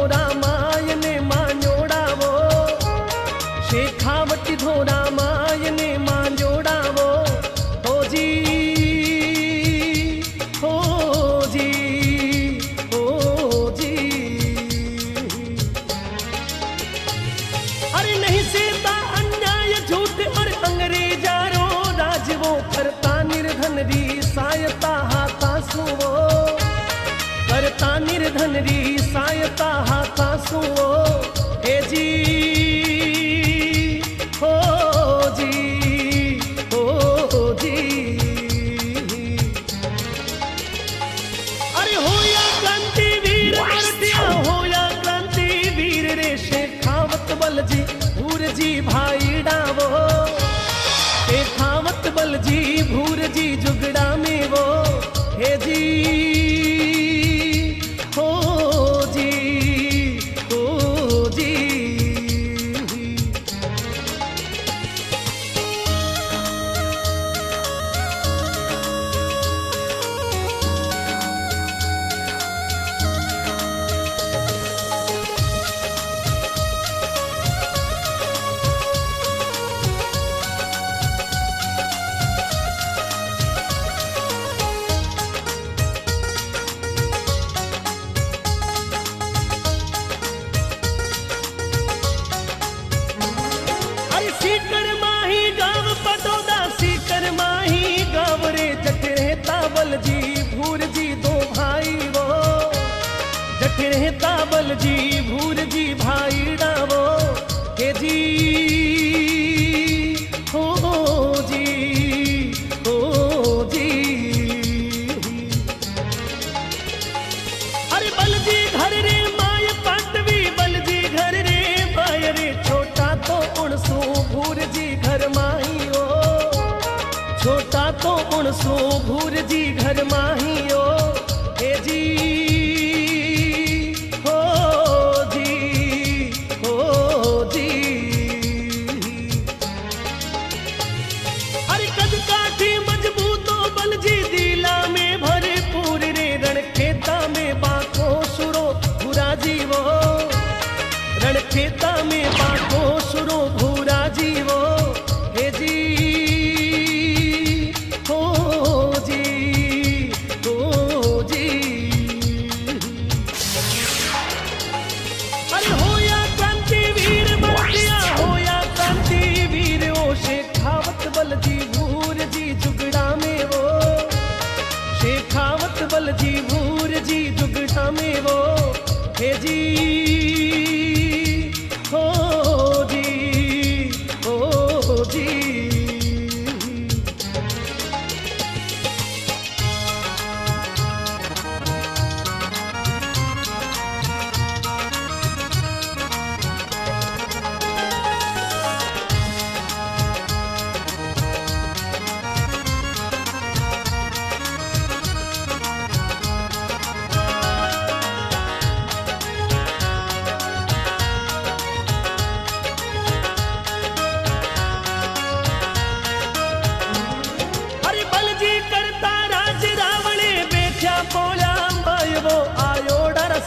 धोरा मायने मांजोड़ावो, शेखावटी धोरा मायने मांजोड़ावो। हो जी, हो जी, हो जी। अरे नहीं सेता अन्याय झूठ और अंग्रेजारो राज वो करता निर्धन री सायता हाथा सुवो, करता निर्धन री सायता हाथा सुवो। हे जी, हो जी, हो जी। अरे होया क्रांतिवीर मरतिया, होया क्रांतिवीर रे शेखावत बलजी भूर जी भाई डावो, शेखावत बलजी भूर जी जुगड़ा में वो। हे जी, हो जी, हो जी। सीकर माही गाँव पटोदा, सीकर माही गाँव रे जठरेता बलजी भूर जी दो भाई वो, जठरेता बलजी भूर जी भाई डावो। हे जी, हो जी, हो जी। अरे बलजी घर रे माय पाटवी, बलजी घर रे माय रे छोटा तो उणसू भूर जी घर माही ओ, छोटा तो उणसू भूर जी घर माही ओ। हे जी, हो जी, हो जी। अरे कद काठी मजबूतो बलजी दिला में भरपूर रे रण खेता में बाको सुरो भूरा जीवो, रण खेता में बाको सुरो भूरा जीवो। हे जी, हो जी, हो जी। अरे होया क्रांतिवीर मरतिया, होया क्रांतिवीर ओ शेखावत बलजी भूर जी जुगड़ा में वो, शेखावत बलजी भूर जी जुगड़ा में वो। हे जी, हो जी, हो जी।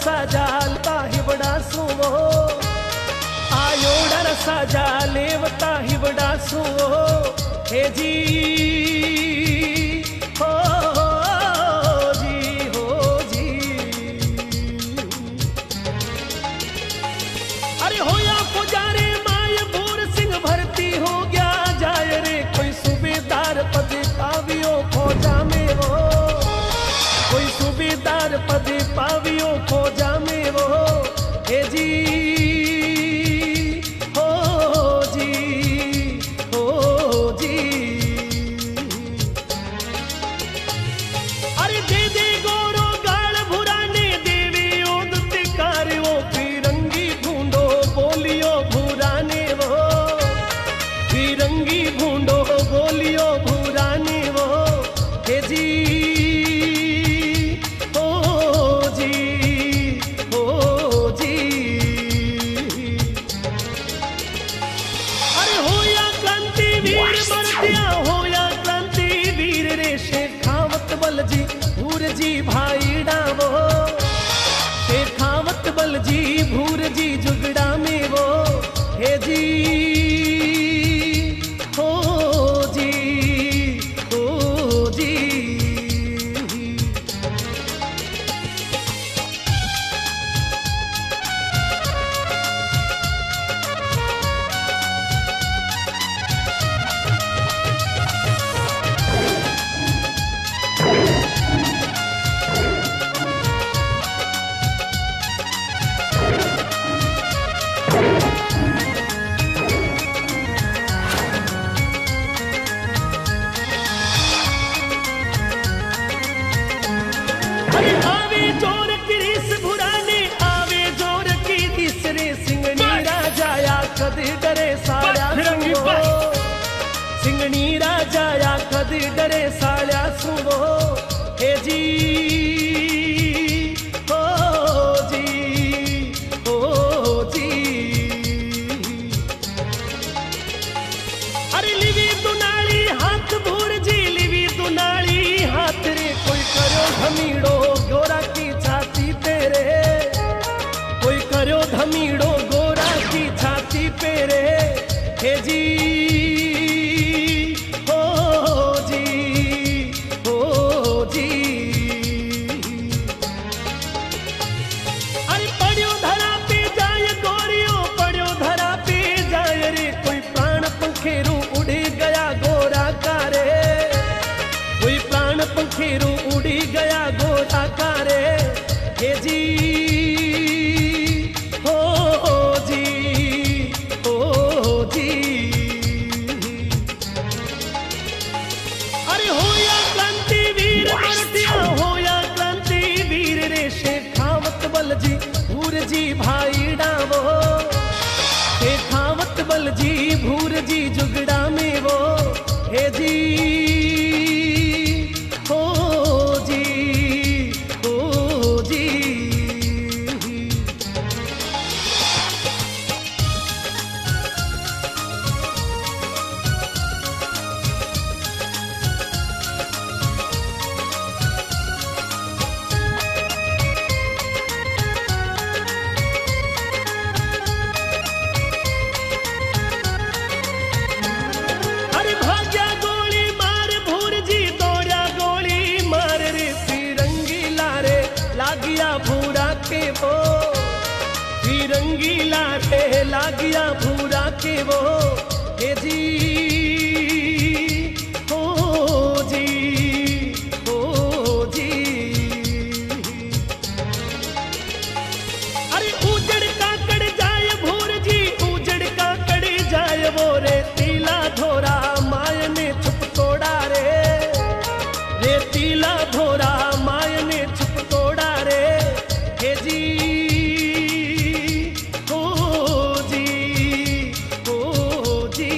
साजालता हिवड़ा सुवो, आयोड़ा रसा जालेवता हिवड़ा सुवो। हे जी, हो जी, हो जी। अरे होया पुजारे माय भूर सिंह भर्ती हो गया जाय रे कोई सूबेदार पद पावियो फौजा में वो, कोई सूबेदार पद पावियो फौजा में वो। हे जी, हो जी, हो जी। अरे दे दे गोरो गाल भुराने देवे ओदते कार्यो फिरंगी ढूंढो बोलियो भुराने वो, फिरंगी ढूंढो बोलियो भुराने वो। हे जी, बलजी भूर जी भाई डावो, शेखावत बलजी जोर क्रीस भुराने आवे जोर की तीसरे सिंगनी राजाया कद डरे साळ्या सुवो सिंगनी राजाया कद डरे साळ्या सुवो हे जी हो जी हो जी अरे लिवी दुनाली हाथ भूर जी लिवी दुनाली हाथ रे कोई करो धमीड़ो गोरा की छाती तेरे कोई करो धमीड़ो गोरा की छाती पेरे हे जी हो जी हो जी अरे पड़ियो धरा पे जाए गोरियो पड़ियो धरा पे जाए रे कोई प्राण पंखेरू उड़ी गया गोरा कारे कोई प्राण पंखेरू उड़ी गया गोरा कारे हे जी हो जी हो जी अरे होया क्रांतिवीर मरतिया होया क्रांतिवीर रे शेखावत बलजी भूर जी भाई डावो शेखावत बलजी भूर जी जुगड़ा में वो हे जी हो जी हो जी अरे भाग्या गोली मार भूर जी दौड़ा गोली मार रे फिरंगी लारे लागिया भूरा के वो फिरंगी लारे लागिया भूरा के वो हे जी हो जी हो जी अरे उजड़ काकड़ जाए भूर जी उजड़ काकड़ जाए वो रे तीला धोरा माय ने छुप तोड़ा रे तीला धोरा माय ने छुप तोड़ा रे हे जी हो जी हो जी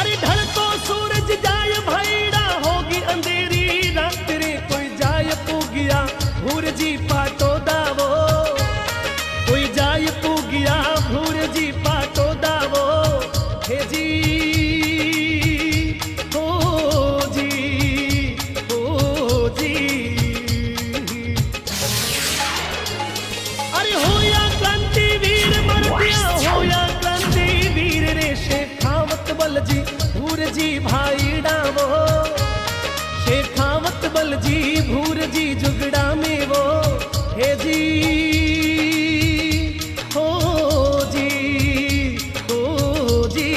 अरे ढल को सूरज जाय भैड़ा होगी अंधेरी रात रे कोई जाय पूगिया भूर जी पाटो दावो कोई जाय पूगिया भूर जी पाटो दावो हे जी हो जी हो जी अरे होया क्रांतिवीर मरतिया होया क्रांतिवीर रे शेखावत बलजी भूर जी भाई डावो शेखावत बलजी भूर जी जुगड़ा में वो हे जी हो जी हो जी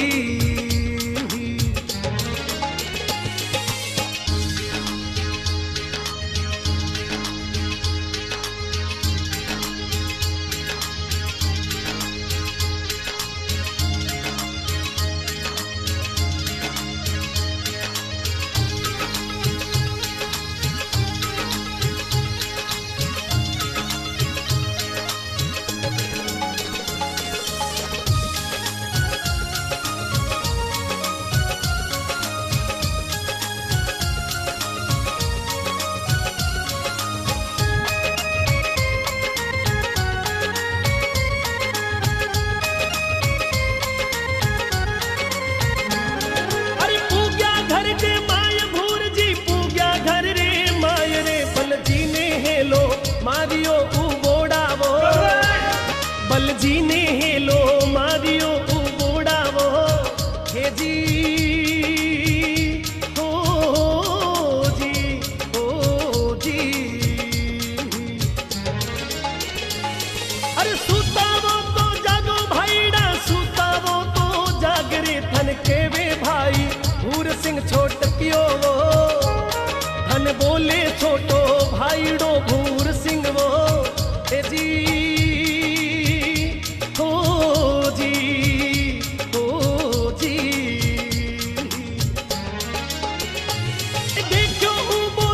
अरे पूग्या घर के माय भूर जी पूग्या घर रे माय रे बलजी ने हेलो मारियो उबोड़ावो बलजी ने हेलो मारियो उबोड़ावो हे जी हो जी हो जी अरे सुतावो तो जागो भाईड़ा सुतावो तो जागरे थन के वे भाई भूर सिंह छोटकियो वो धन बोले छोटो भाईड़ो भूर सिंह वो हे जी हो जी हो जी देखो उबो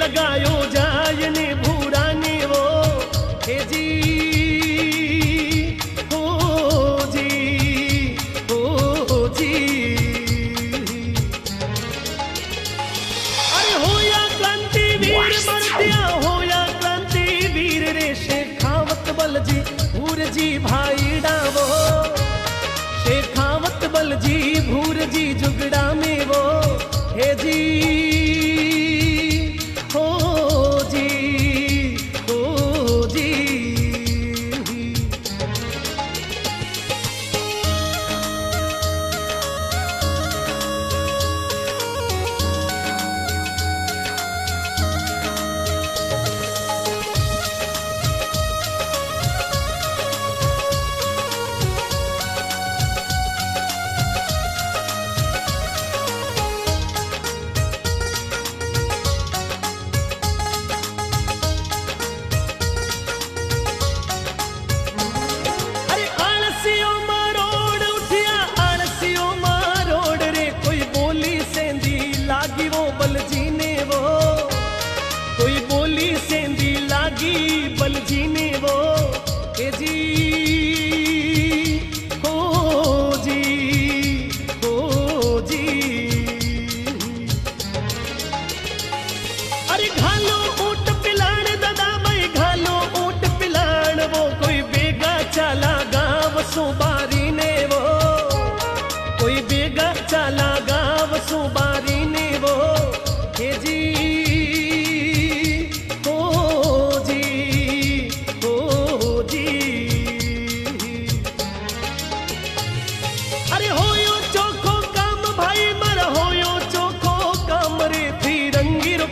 लगायो जाय ने भूरा ने वो हे जी बलजी भूर जी भाई डावो शेखावत बलजी भूर जी जुगड़ा में वो हे जी हो जी हो जी। बलजी ने वो हे जी हो जी हो जी। अरे घालो ऊंट पिलाण दादा भाई घालो ऊंट पिलाण वो कोई बेगा चाला गाँव सुबारी ने वो कोई बेगा चाला गाँव सुबारी ने वो हे जी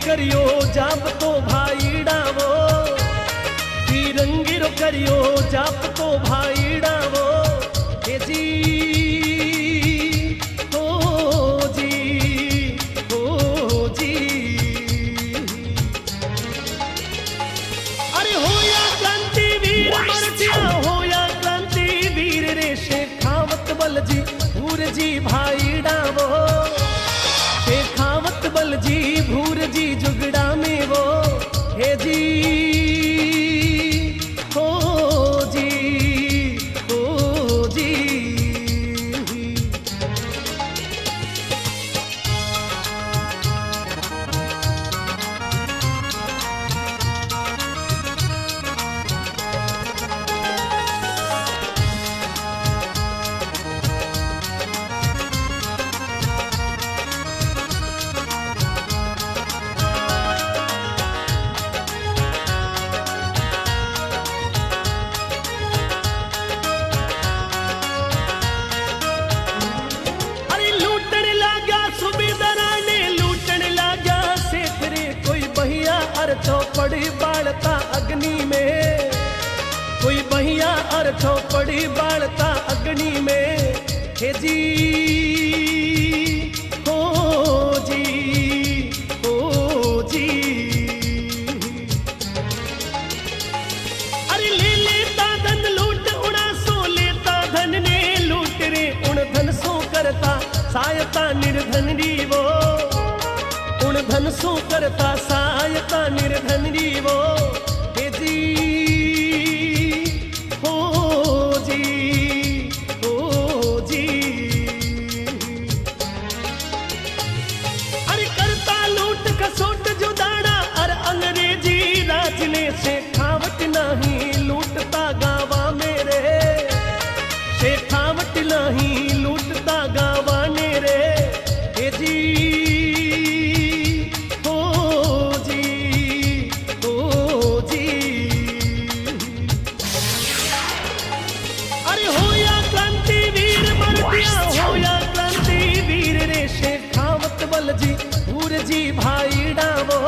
करियो जाप तो भाई डावो तिरंगी रो करियो जाप तो भाई डावो हे जी हो जी हो जी। अरे होया क्रांति वीर मरजिया होया क्रांति वीर रे शेखावत बलजी भूर जी भाई डावो शेखावत बलजी भूर जी जुगड़ा में वो हे जी हो जी हो जी। चौपड़ी बाढ़ता अग्नि में कोई बहिया और चौपड़ी बाढ़ता अग्नि में हे जी हो जी हो जी। अरे ले लेता धन लूट उड़ा सो लेता धन ने लूट रे उन धन सो करता सहायता निर्धन री वो उन धन सो करता सहायता निर्धन री वो हे जी हो जी हो जी। अरे करता लूट कसोट जुदाड़ा अरे अंग्रेजी राज ने शेखावत नहीं लूटता गावा मेरे शेखावत नहीं लूटता गावा मेरे हे जी बलजी भूर जी भाई डावो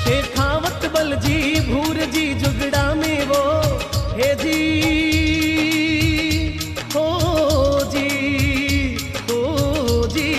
शेखावत बलजी भूर जी जुगड़ा में वो हे जी हो जी हो जी।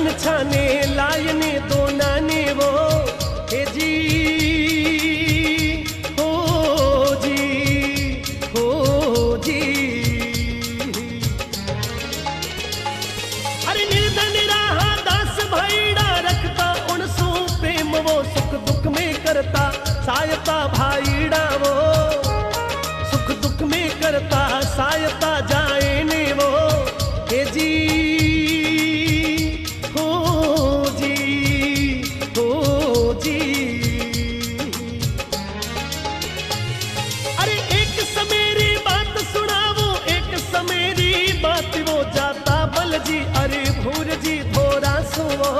छान छाने लायने दो नाने वो हे जी हो जी हो जी। अरे निर्धन राहा दास भाईड़ा रखता उनसू प्रेम वो सुख दुख में करता सायता भाईड़ा वो सुख दुख में करता सायता जाए ने वो हे जी हो जी हो जी। अरे एक समेरी बात सुनावो एक समेरी बात वो जाता बल जी अरे भूर जी धोरा सुवो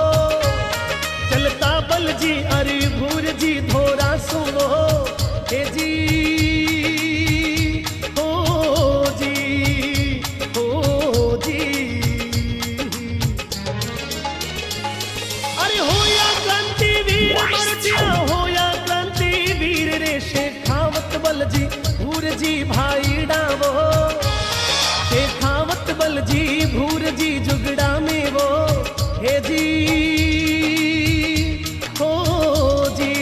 चलता बल जी अरे भूर जी धोरा सुवो हे जी हो जी हो जी। अरे होया क्रांतिवीर मरतिया होया क्रांतिवीर रे शेखावत बल जी भूर जी भाई डावो शेखावत बल जी भूर जी जुगड़ा में वो हे जी हो जी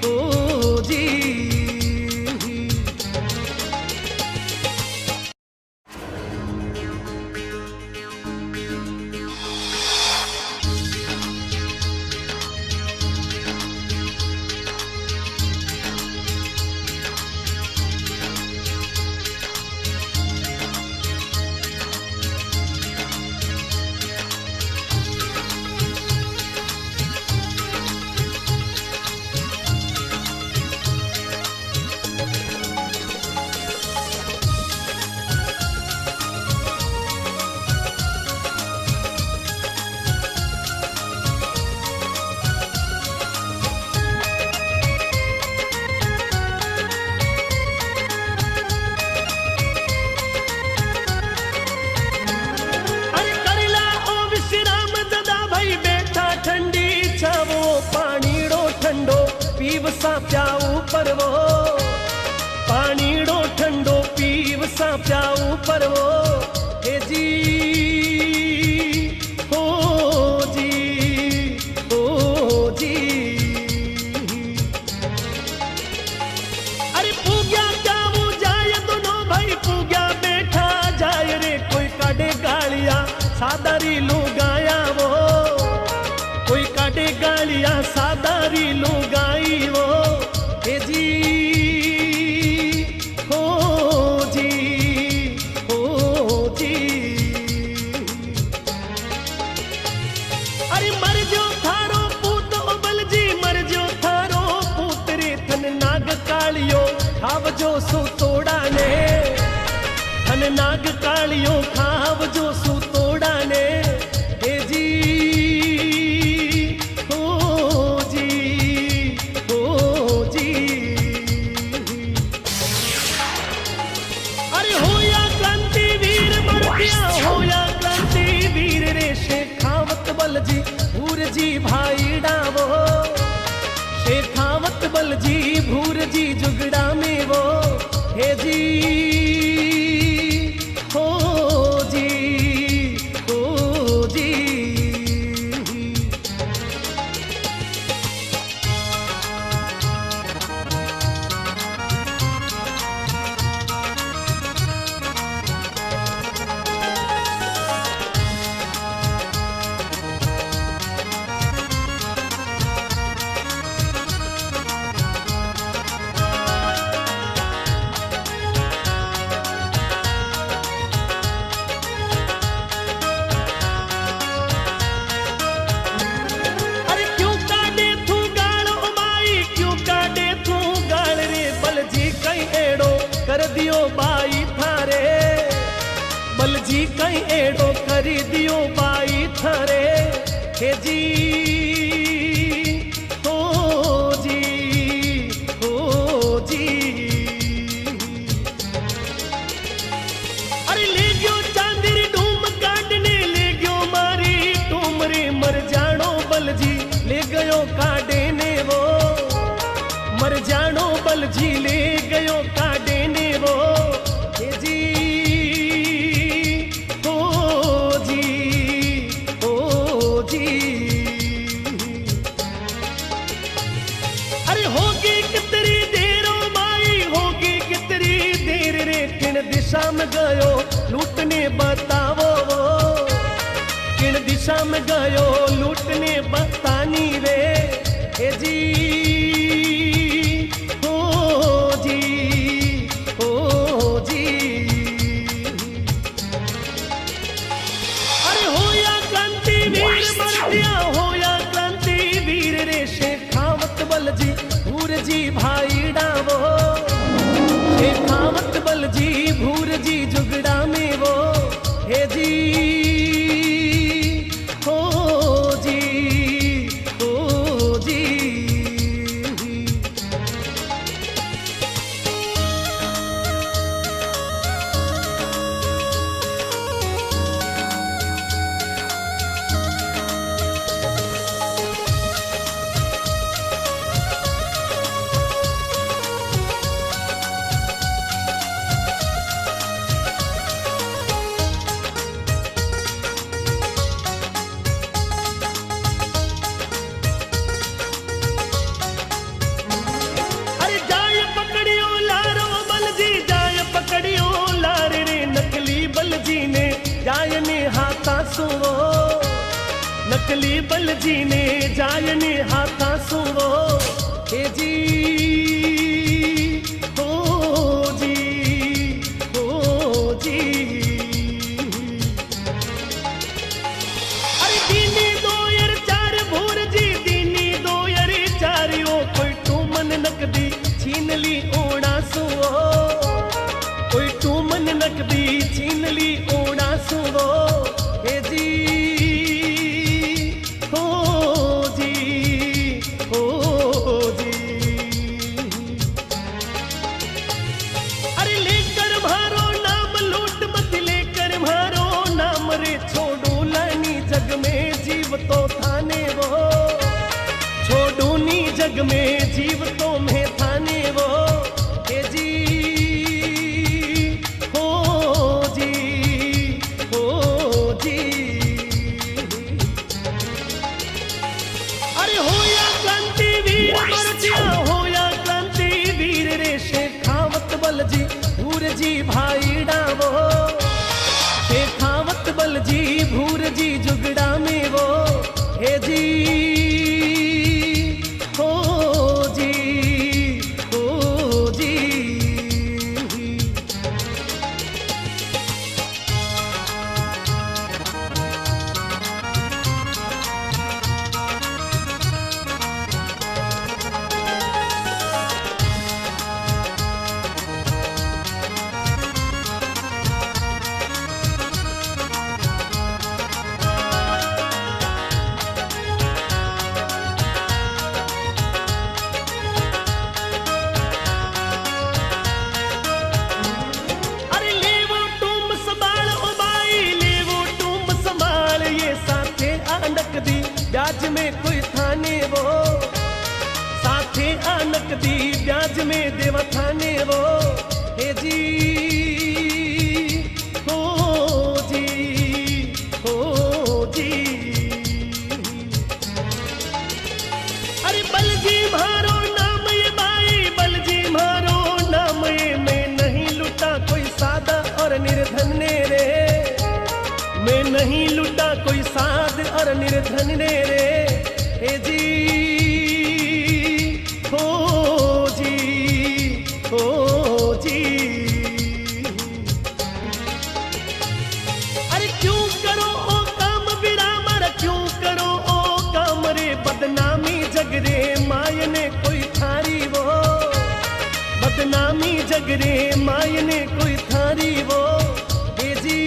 हो जी। सा प्याऊ परवो पानीड़ो ठंडो पीव सा प्याऊ परवो हे जी हो जी हो जी। अरे पूग्या प्याऊ जाए दोनों भाई पूग्या बैठा जाए रे कोई काटे गालिया सादारी लुगाया वो कोई काटे गालिया सादारी लुगाई वो हे जी हो जी हो जी। अरे मर जो थारो पूत उबल जी मर जो थारो पूत रे थन नाग कालियो खाव जो सु तोड़ा ने थन नाग कालियो खाव जो सु तोड़ा ने हे जी होया क्रांतिवीर रे शेखावत बल जी भूर जी भाई डावो शेखावत बल जी भूर जी जुगड़ा में वो हे जी हो जी हो जी। कर दियो बाई थारे बल जी कई एड़ो कर दियो बाई थारे हे जी हो जी हो जी। अरे ले गयो चांदरी डूम काटने ले गयो मारी टूमरे मर जानो बल जी ले गयो काटे ने वो मर जानो बल जी ले गयो काटे ने वो हे जी हो जी हो अरे होगी कितनी देर ओ माई, होगी कितनी देर रे, किन दिशा में गयो लूटने बतावो, किन दिशा में गयो लूटने बतानी रे। हे जी हो जी हो जी। अरे हो या क्रांति वीर मर्दिया, हो या क्रांति वीर रे, शेखावत बल जी भूर जी भाई डावो, शेखावत बल जी भूर जी जुगड़ा में वो। हे जी हो जी हो जी। जायने हाथा सुवो, नकली बल जी ने जायने हाथा सुवो। हे जी हो जी हो जी। अरे दीनी दो यार चार भूर जी, दीनी दो यार चार, ओ कोई तू मन नकदी छीन ली ओड़ा सुवो, कोई तू मन नकदी छीन ली ओड़ा सुवो। हे जी हो जी हो जी। अरे लेकर मारो नाम लूट मत, लेकर मारो नाम रे, छोड़ू लानी जग में जीव तो थाने वो, छोड़ू नी जग में जीव तो में थाने वो। हे जी जी भूर जी भाई डावो, शेखावत बल जी भूर जी जुगड़ा में वो। हे जी हो जी हो जी। ब्याज में कोई थाने वो, साथे आनक दी ब्याज में देवा थाने वो। हे जी हो जी हो जी। अरे बल जी मारो नाम ये बाई, बल जी मारो नाम ये, मैं नहीं लुटा कोई सादा और निर्धन ने रे, मैं नहीं लुटा कोई साध और निर्धन ने रे। हे जी हो जी हो जी। अरे क्यों करो ओ काम विराम, क्यों करो ओ काम रे, बदनामी जग रे मायने कोई थारी वो, बदनामी जग रे मायने कोई थारी वो। हे जी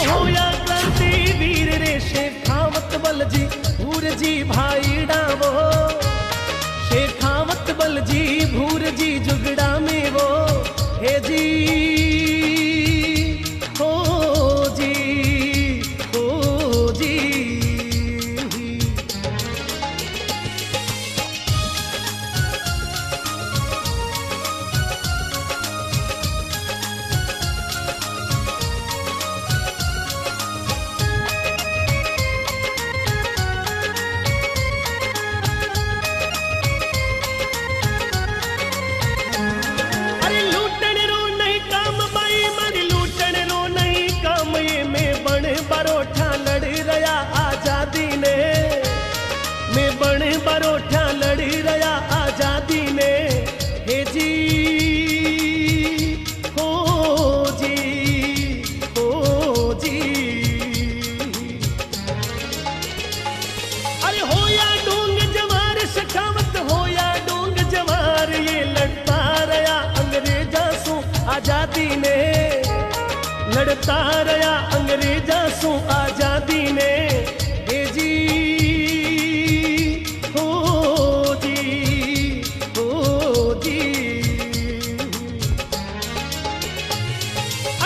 हो या क्रांति वीर रे, शेखावत बल जी भूर जी भाई डावो, शेखावत बल जी भूर जी जुगड़ा में वो। हे जी हो जी हो जी। आजादी ने लड़ता रहा अंग्रेजा सु आजादी ने हे जी हो जी हो जी।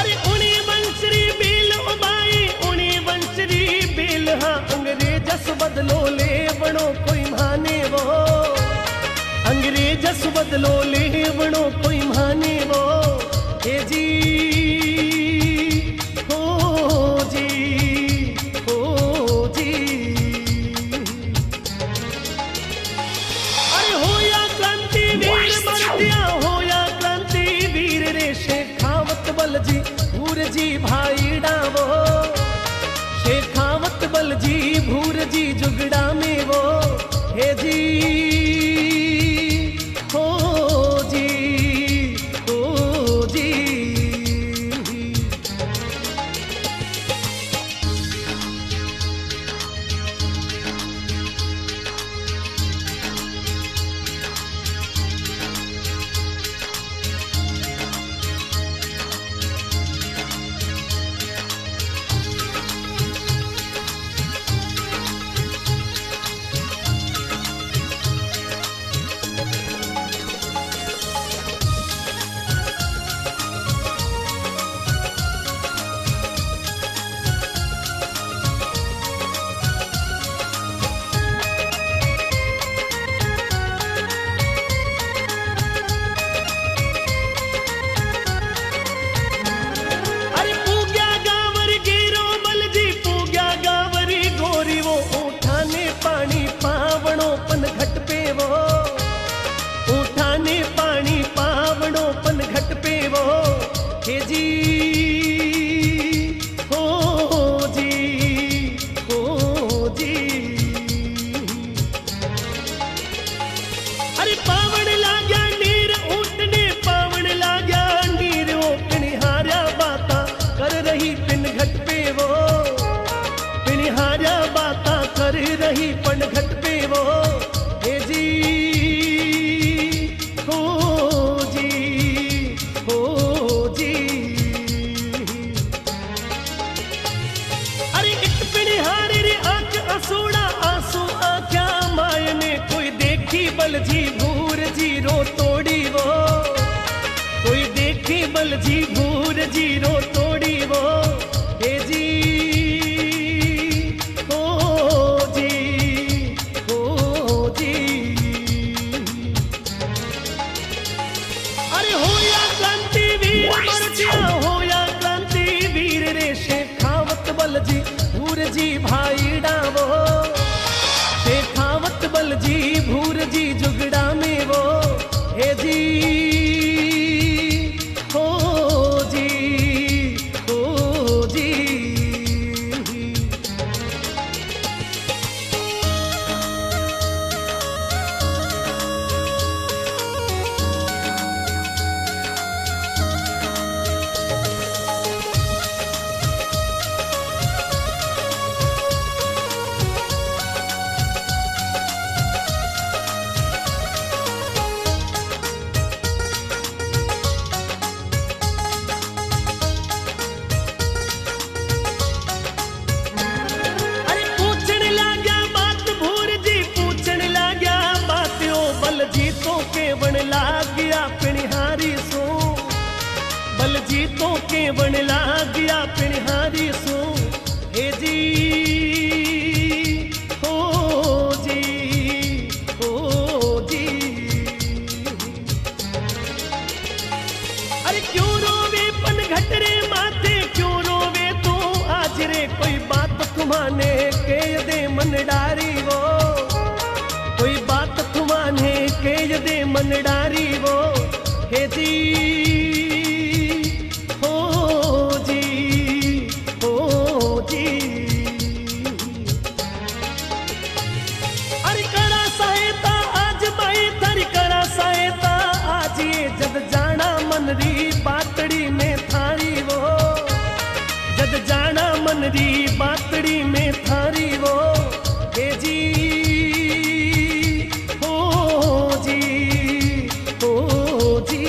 अरे उनी वंशरी बिल उबाई उनी वंशरी बिल हाँ अंग्रेजस बदलो ले बनो कोई माने वो अंग्रेजस बदलो ले बनो कोई माने वो हे जी हो जी हो जी। अरे होया क्रांति वीर मरतिया होया क्रांति वीर रे शेखावत बल जी भूर जी भाई डावो शेखावत बल जी भूर जी जुगड़ा में वो हे जी हो जी हो जी। हे जी हो जी हो जी। अरे पावण लाग्या नीर ऊटने पावण लाग्या नीर ओकने हार्या बाता कर रही पिन घट पे वो पिन हार्या बाता कर रही पन घट पे वो हे जी हो जी हो जी। अरे एक पिनिहारी रे आंख असोड़ा आंसू आख्या मायने कोई देखी बल जी भूर जी रो तोड़ी वो कोई देखी बल जी भूर जी रो तोड़ी वो हे जी हो जी हो जी। अरे होया क्रांति वीर मरतिया होया क्रांति वीर रे शेखावत बल जी भूर जी भाई डावो शेखावत बल जी भूर जी जुगड़ा में वो हे जी हो जी हो जी। अरे पूछन लाग्या बात भूर जी पूछन लाग्या बात ओ बल जी तो के बन लाग्या पिनिहारी सो बल जी तो के बन लाग्या पिनिहारी सो हे जी हो जी हो जी। अरे क्यों रोवे पन घट रे माथे क्यों रोवे तू आज रे कोई बात तुम्हाने के दे मन डारी वो कोई बात तुम्हाने के दे मन डारी वो हे जी हो जी हो जी। अरे करा सहायता आज बाई थारी करा सहायता आज ये जद जाना मन री बातड़ी में थारी वो जद जाना मन री बातड़ी में थारी वो हे जी हो जी हो जी।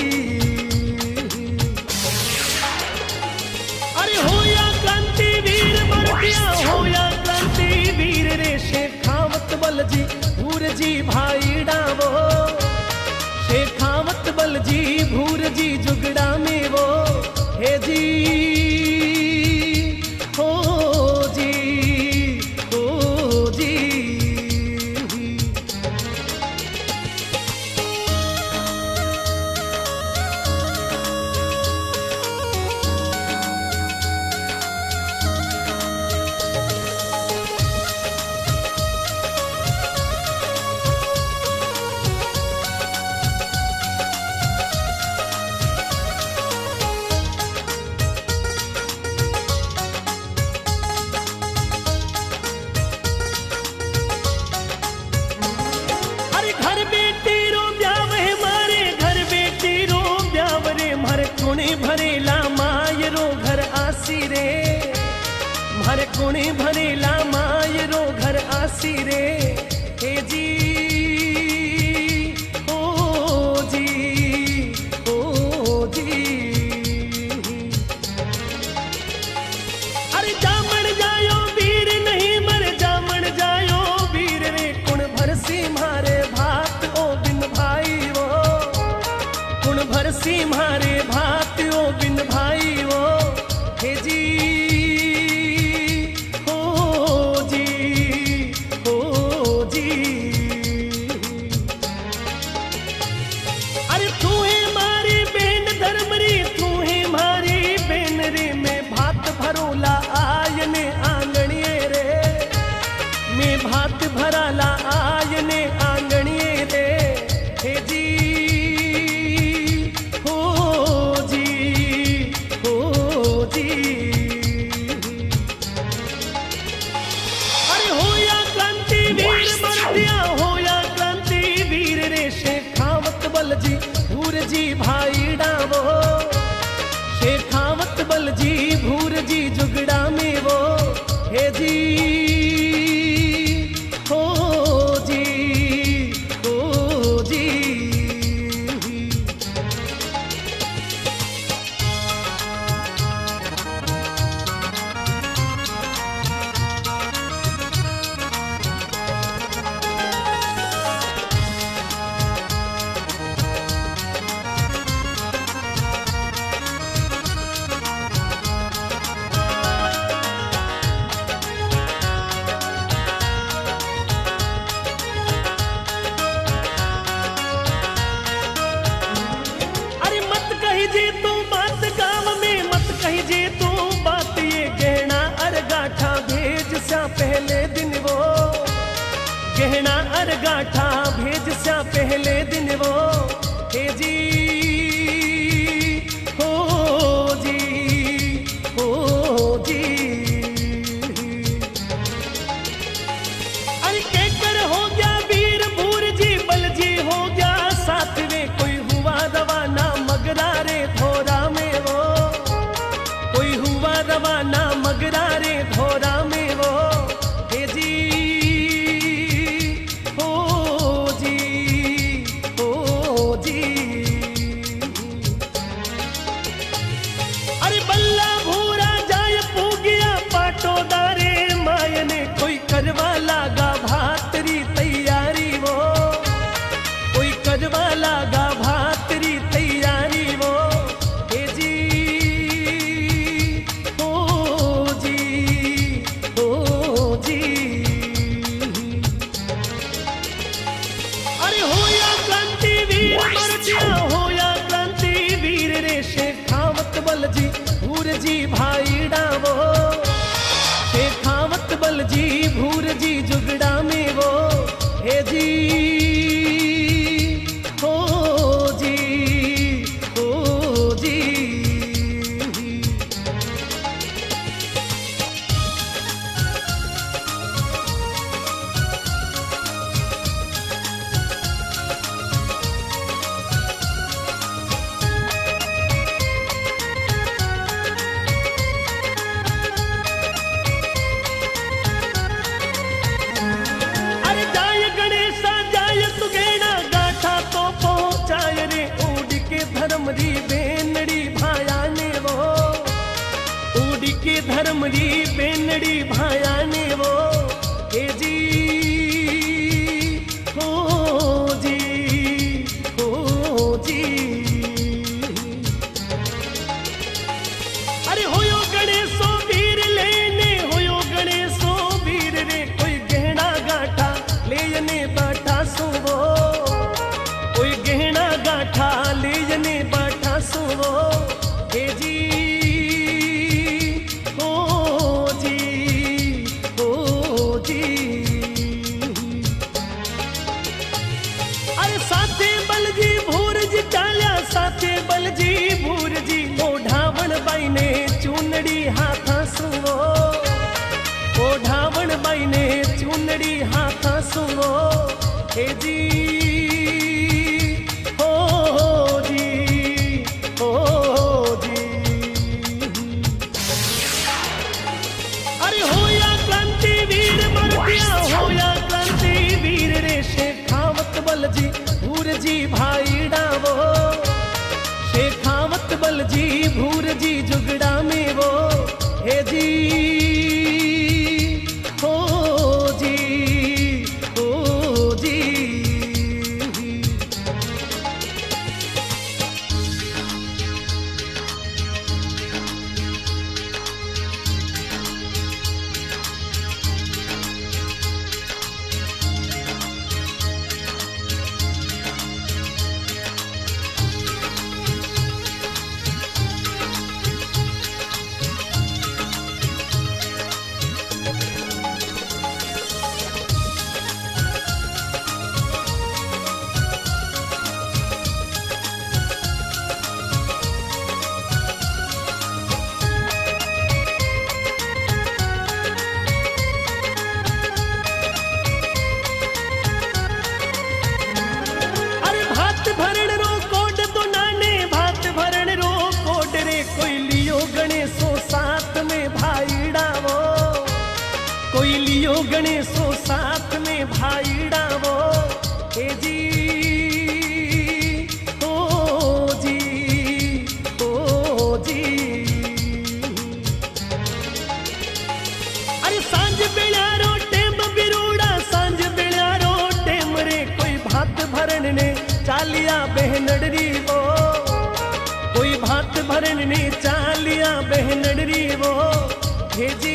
जी जुगड़ा में वो हे जी हो जी हो जी। अरे घर बेटी रो ब्यावे मारे घर बेटी रो ब्यावरे मारे कुणे भरेला मायरो घर आसी रे मारे कुणे भरेला मायरो घर आसी रे हे जी ओ जी ओ जी। अरे जामण जायो वीर नहीं मर जामण जायो वीर रे कुण भरसी मारे भात ओ बिन भाई वो कुण भरसी मारे भात ओ बिन भाई वो हे जी हो जी हो जी। अरे तू है मारी बेन धर्मरी तू है मारी बेन रे में भात भरोला आयने आंगणिये रे में भात भराला आयने आंगणिये रे हे जी हो जी हो जी। अरे होया क्रांति वीर मरदिया होया क्रांति वीर रे शेखावत बल जी भूर जी भाई डावो शेखावत बल जी भूर जी जुगड़ा में वो हे जी हो जी हो जी। अरे मत कही जे तू बात गाँव में मत कही जे तू बात ये गहना अरगाठा भेज सा पहले दिन वो गहना अरगाठा भेज सा पहले दिन वो हे जी हो जी हो जी। अरे केकर हो गया वीर भूर जी बल जी हो गया साथ में कोई हुआ रवाना मगरा रे धोरा में वो कोई हुआ रवाना मगरा रे धोरा में वो हे जी हो जी हो जी। अरे बल्ला भूरा जाय पूगिया पाटोदारे मायने कोई करवा लागा भातरी तैयारी वो कोई करवा लागा भातरी तैयारी वो हे जी हो जी हो जी। अरे होया क्रांति वीर मरदिया होया क्रांति वीर रे शेखावत बल जी भूर जी भाई डावो शेखावत बल जी भूर जी जुगड़ा में वो हे जी हो जी हो जी। अरे जाय गणेशा जाय सुगेना गाठा तो पहुंचाय रे उड़ के धर्मरी बेनड़ी भाया ने वो उड़ के धर्मरी बेनड़ी भाया ने वो हे जी हो जी हो जी। सुनो हे जी हो जी हो जी। अरे होया क्रांतिवीर मरतिया होया क्रांतिवीर रे शेखावत बलजी भूर जी भाई डावो शेखावत बलजी भूर जी जुगड़ा में वो हे जी हो जी हो जी। कोई लियो गणेशो साथ में भाई डावो हे जी हो जी हो जी। अरे सांझ बेड़ारो टेम बिरूड़ा सांझ बेड़ारो टेम रे कोई भात भरण ने चालिया बहनडरी वो कोई भात भरण ने चालिया बहनडरी वो हे जी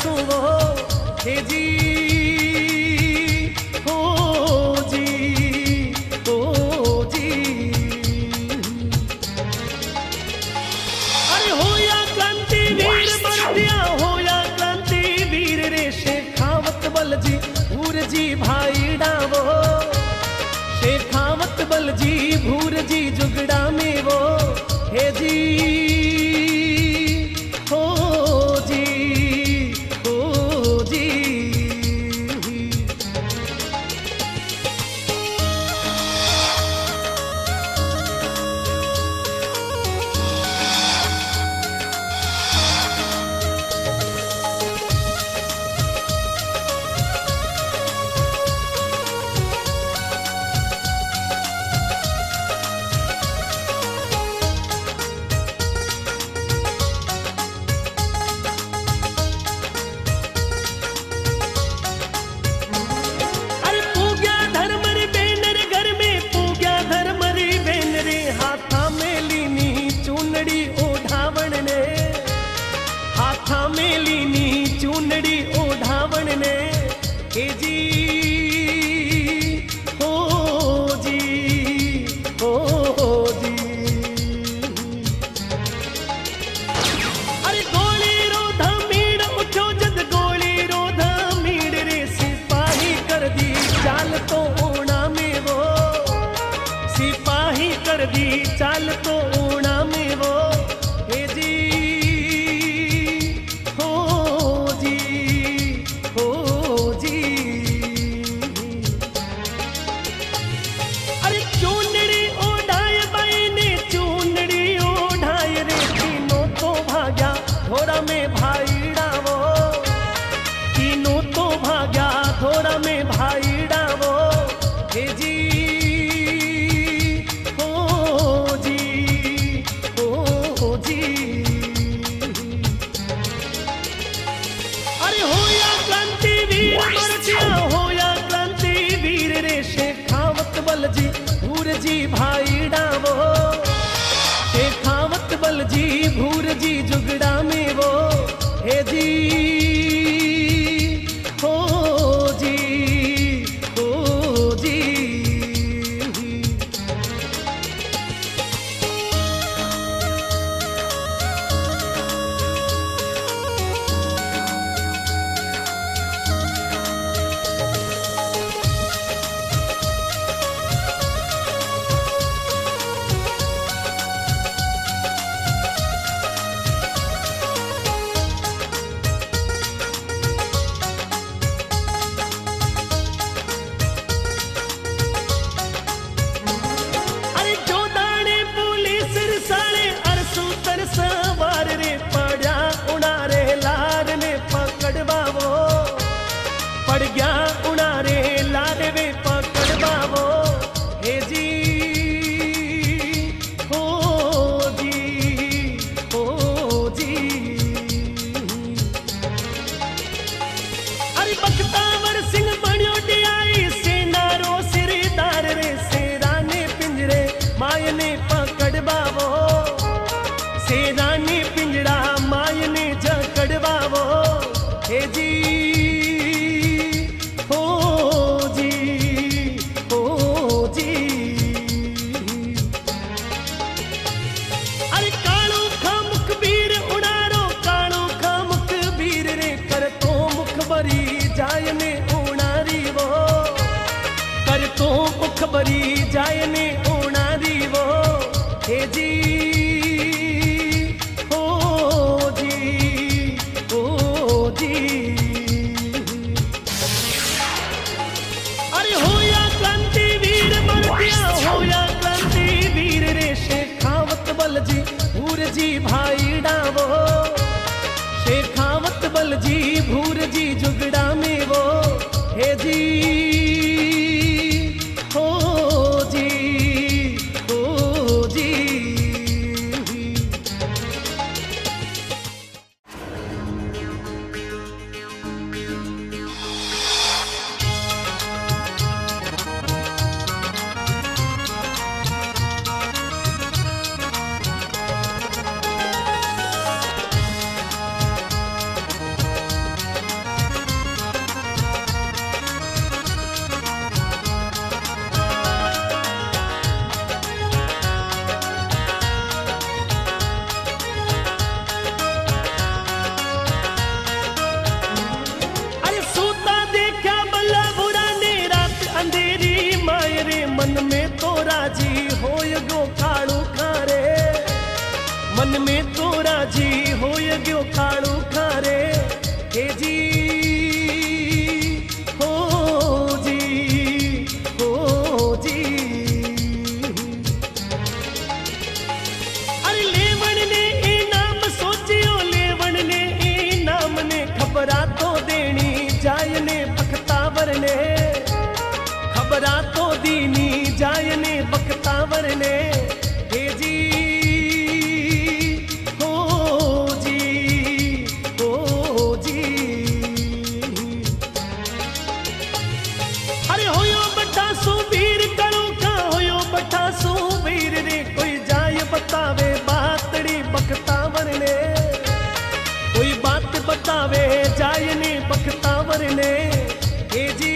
सुनो हे जी हो जी हो जी। अरे होया क्रांतिवीर मरतिया होया क्रांतिवीर रे शेखावत बलजी भूर जी भाई डावो शेखावत बलजी भूर जी जुगड़ा में वो हे जी हो जी। चूनड़ी ओढ़ावण ने हे जी हो जी हो जी। अरे गोली रोधा मीड़ उठो जद गोली रोधा मीड़ रे सिपाही कर दी चाल तो ओणा में वो सिपाही कर दी चाल तो ओणा में वो हे जी बलजी भूर जी भाई डावो शेखावत बलजी भूर जी जुगड़ा में वो हे जी हो जी हो जी। भरी जाय ने उणारी वो, कर तो मुख भरी जाय ने उणारी वो, हे जी ओ जी ओ जी। अरे होया क्रांतिवीर मरदिया, होया क्रांतिवीर रे शेखावत बलजी भूर जी भाई डावो, शेखावत बलजी भूर जी जुगड़ा में वो, हे जी हो जी हो जी। मन में तो राजी होय गयो काळू खारे, मन में तो राजी होय गयो काळू खारे, हे जी हो जी हो जी। अरे लेवण ने इनाम सोचियो, लेवण ने इनाम ने खबरा तो देनी जाय ने बख्तावर ने, खबरा तो दीनी जाय ने बख्तावर ने, हे जी हो जी हो जी। अरे होयो बटा सुबीर करो का, होयो बटा सुबीर रे कोई जाय बतावे बातड़ी बख्तावर ने, कोई बात बतावे जाय ने बख्तावर ने, हे जी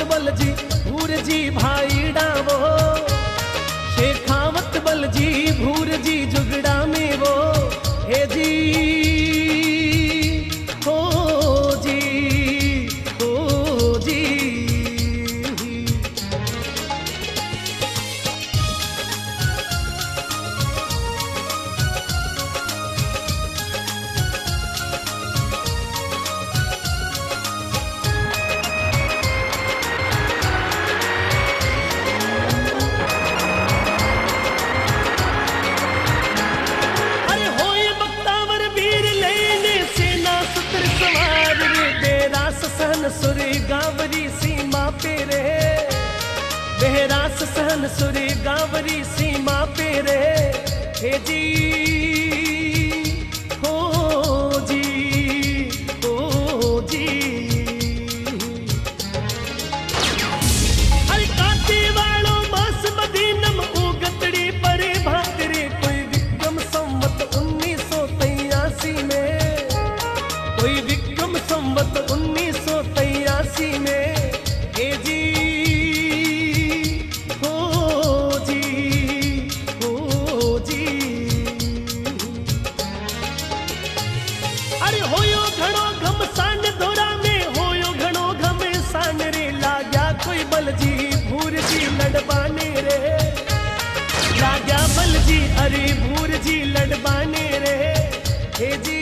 बलजी भूर जी भाई डावो, शेखावत बलजी भूर जी जुगड़ा में वो, हे जी हो जी हो जी। सहन सुरी गावरी सीमा पे रहे, बेहरास सहन सुरी गावरी सीमा पे रहे, हे जी हो जी हो जी। अरे काटे वालो मास मदीनम उगतड़ी परे भातरे, कोई विक्रम संवत 1983 में, कोई विक्रम संवत 1983 में, हे जी हो जी हो जी। अरे होयो घणो घमसान धोरा में, होयो घणो घमसान रे, लाग्या कोई बलजी भूर जी लड़बाने रे, लाग्या बलजी अरे भूर जी लड़बाने रे, हे जी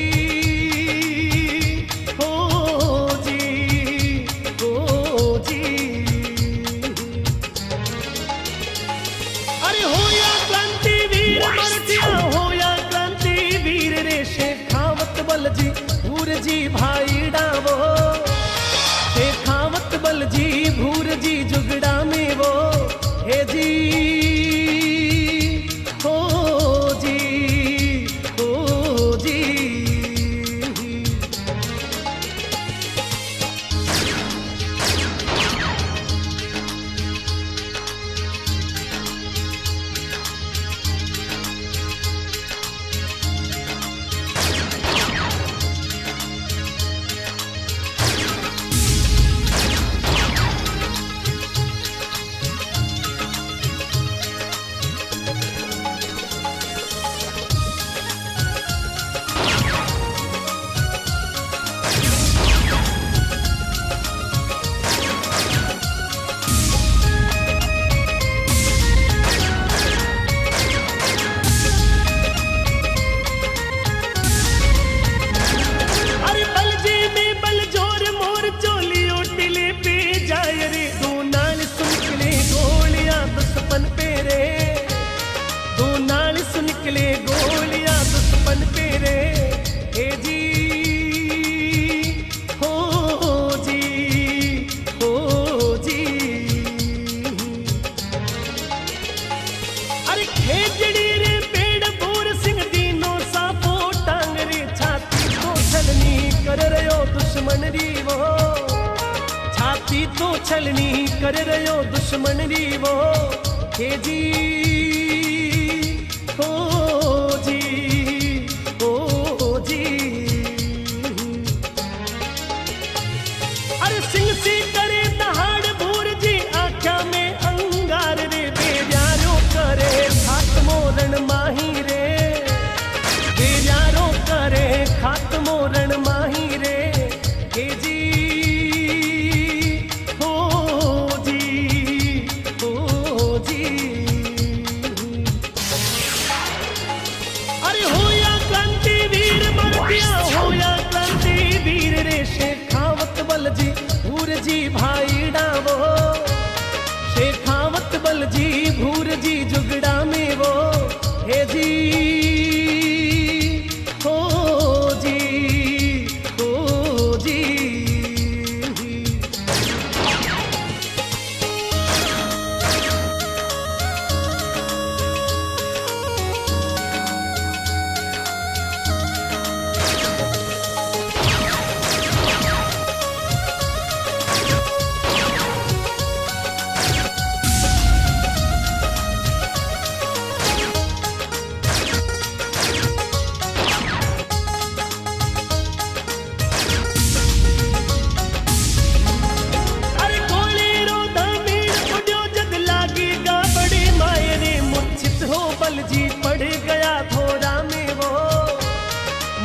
बलजी भूर जी भाई डावो, शेखावत बलजी भूर जी जुगड़ा में वो, हे जी हो जी हो जी। छाती तो छलनी कर रयो दुश्मन री वो हे जी हो जी हो जी। अरे सिंह सी करे दहाड़ भूर जी आख्या में अंगार रे बेजारो करे खात्मो रण माही रे बेजारो करे खात्मो रण माही रे हे जी जी भूर जी भाई डावो शेखावत बल जी भूर जी जुगड़ा में वो हे जी हो जी हो जी।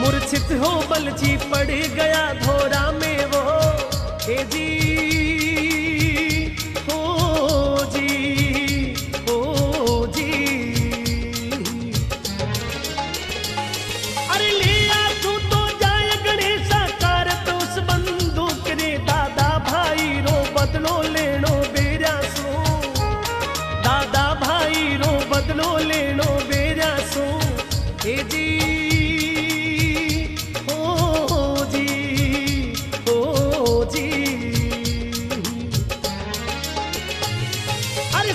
मूर्छित हो बल जी पड़ गया धोरा में वो हे जी हो जी हो जी। अरे ले आ तू तो जाए गणेशा कार तो उस बंदूक रे दादा भाई रो बदलो लेनो बेरा सो दादा भाई रो बदलो लेनो बेरा सो हे जी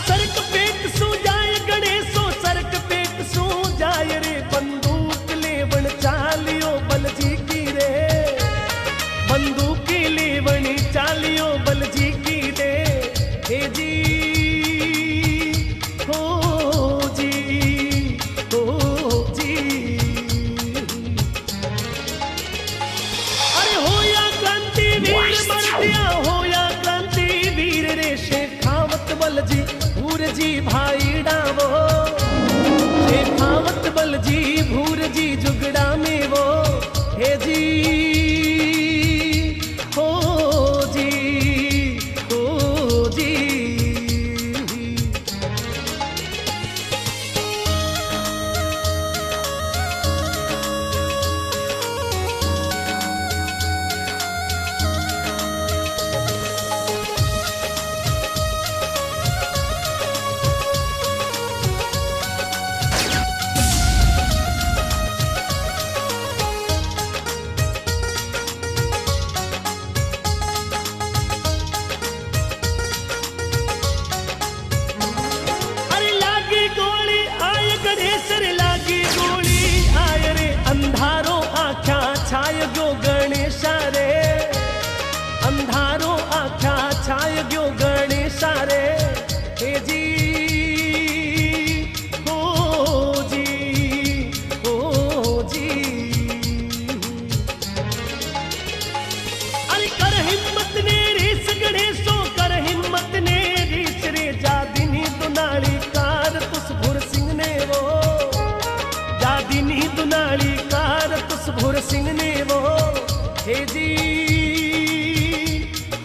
सरक पेट सो जाए गणेशो सरक पेट सो जाए रे बंदूक लेवन चालियो बल जी की रे बंदूक लेवन चालियो बल जी की रे हे जी हो जी हो जी। अरे हो या क्रांति वीर मर्दिया हो या क्रांति वीर रे शेखावत बल जी भूर जी भाई डावो शेखावत बल जी भूर जी जुगड़ा में वो हे जी हो जी हो जी। अंधारो आख्या छाय गयो गणेशा रे अंधारो आख्या छाय गयो गणेशा रे हे जी हो जी हो जी। अरे कर हिम्मत ने रेस गणेशो कर हिम्मत ने रेस रे जादिनी दुनाली कार तुस भुर सिंह ने वो जादिनी दुनाली कार तुस भुर सिंह ने वो हे जी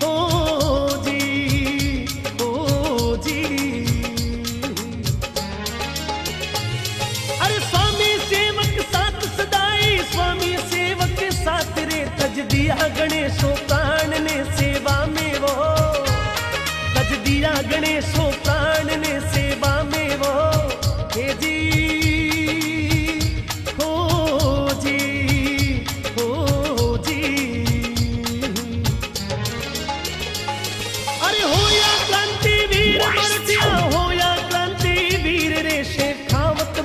हो जी हो जी। अरे स्वामी सेवक साथ सदाई स्वामी सेवक साथ रे तज दिया गणेशो प्राण ने सेवा में वो तज दिया गणेशो प्राण ने सेवा में वो हे जी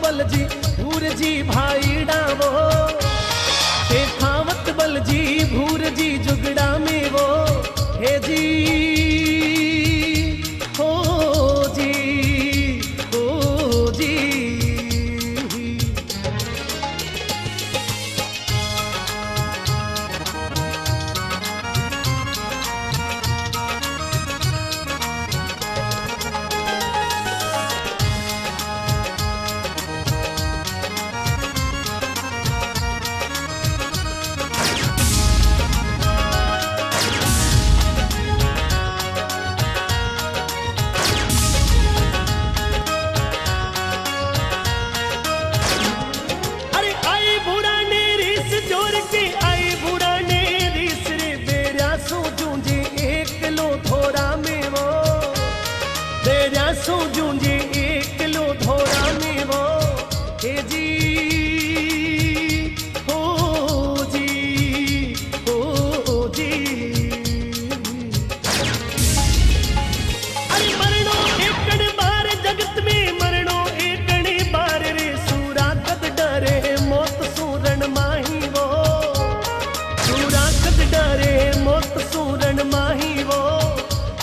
बल जी भूर जी भाई डावो शेखावत बल जी भूर जी जुगड़ा में वो हे जी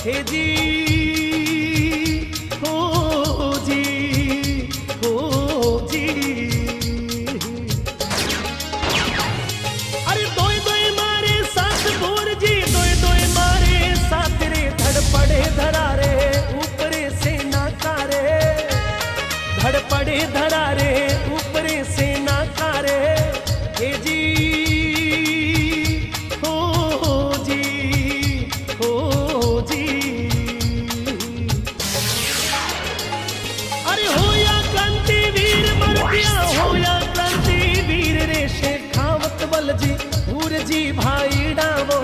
हे जी हो जी हो जी। अरे दोय दोय मारे साथ भूर जी, दोय दोय मारे साथ रे, धड़पड़े धरा रे ऊपरे से नाकारे, धड़पड़े धरा रे ऊपरे से नाकारे। हे जी हो जी हो जी। अरे हो या क्रांतिवीर मरतिया, हो या क्रांतिवीर रे, शेखावत बल जी भूर जी भाई डावो,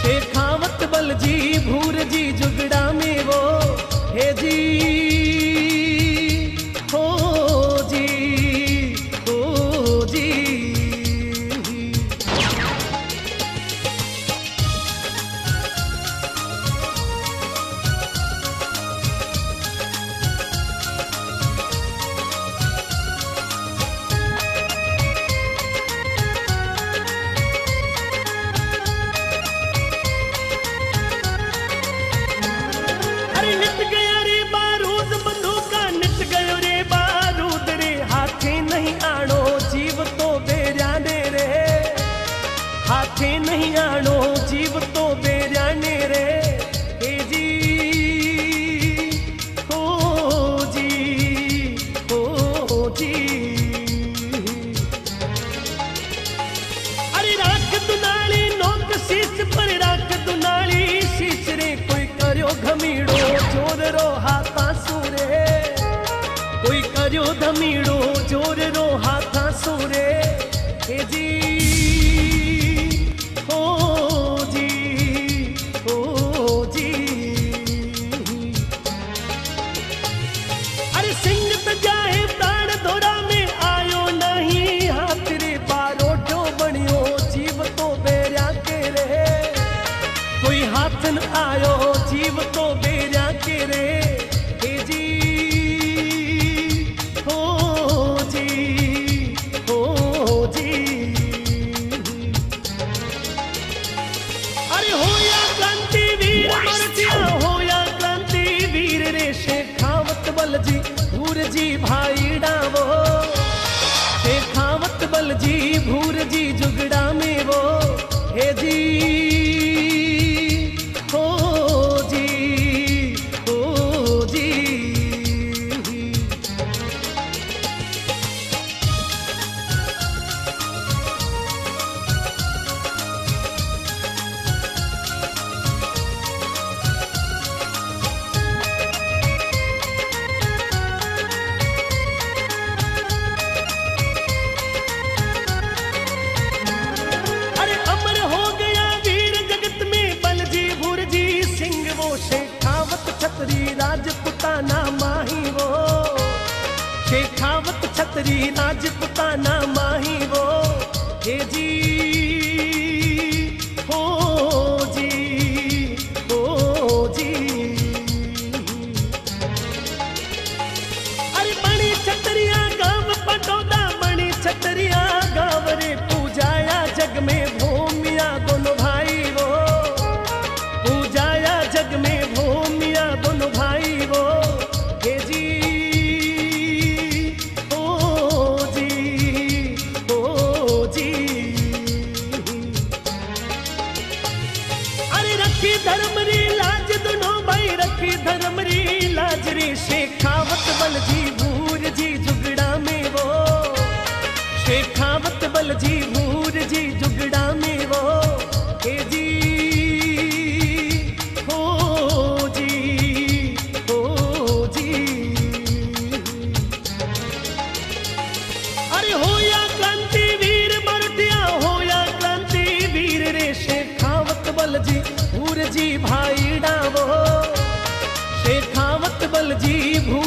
शेखावत बल जी भूर जी जुगड़ा में वो। हे जी हो जी हो जी। अरे नित गया रे बारूद बंदूका, नित गयो रे बारूद रे, हाथे नहीं आनो जीव तो बेराने रे, हाथे नहीं आनो जीव तो बेराने रे। हे जी हो जी हो जी। अरे राख दुनाली नोक शीश पर, राख दुनाली शीश रे, कोई करो घमीड़ो जोर रो हाथा सूरे, कोई करो धमीड़ो जोर रो हाथा सूरे। हे जी हो जी हो जी। अरे सिंह त जाए प्राण धोरा में, आयो नहीं हाथ रे, बारोटो बनियो जीव तो बेरा के रे, कोई हाथ न आयो जीव तो बेरा के रे। हे जी हो जी हो जी। अरे हो या क्रांतिवीर मरतिया, हो या क्रांतिवीर रे, शेखावत बल जी भूर जी भाई डावो, शेखावत बल जी भूर जी जुगड़ा में वो। हे जी हो जी हो जी। अरे अमर हो गया वीर जगत में बल जी भूर जी सिंह वो, शेखावत छतरी राजपुताना माही वो, शेखावत छतरी राजपुताना माही वो। हे जी हो जी हो जी। अरे बड़ी छतरिया गांव पटोदा, बड़ी छतरिया गांव रे, पूजाया जग में भूमिया दोनों भाई वो, पूजाया जग में भूमिया दोनों भाई वो। हे जी हो जी हो जी। अरे रखी धर्म री लाज दोनों भाई, रखी धर्म री लाज रे, शेखावत बल जी भूर जी जुगड़ा में वो, शेखावत बल जी भूर जी जुगड़ा में वो। हे जी हो जी हो जी। अरे हो या क्रांतिवीर मरतिया, हो या क्रांतिवीर रे, शेखावत बल जी भूर जी भाई डावो, शेखावत बल जी भूर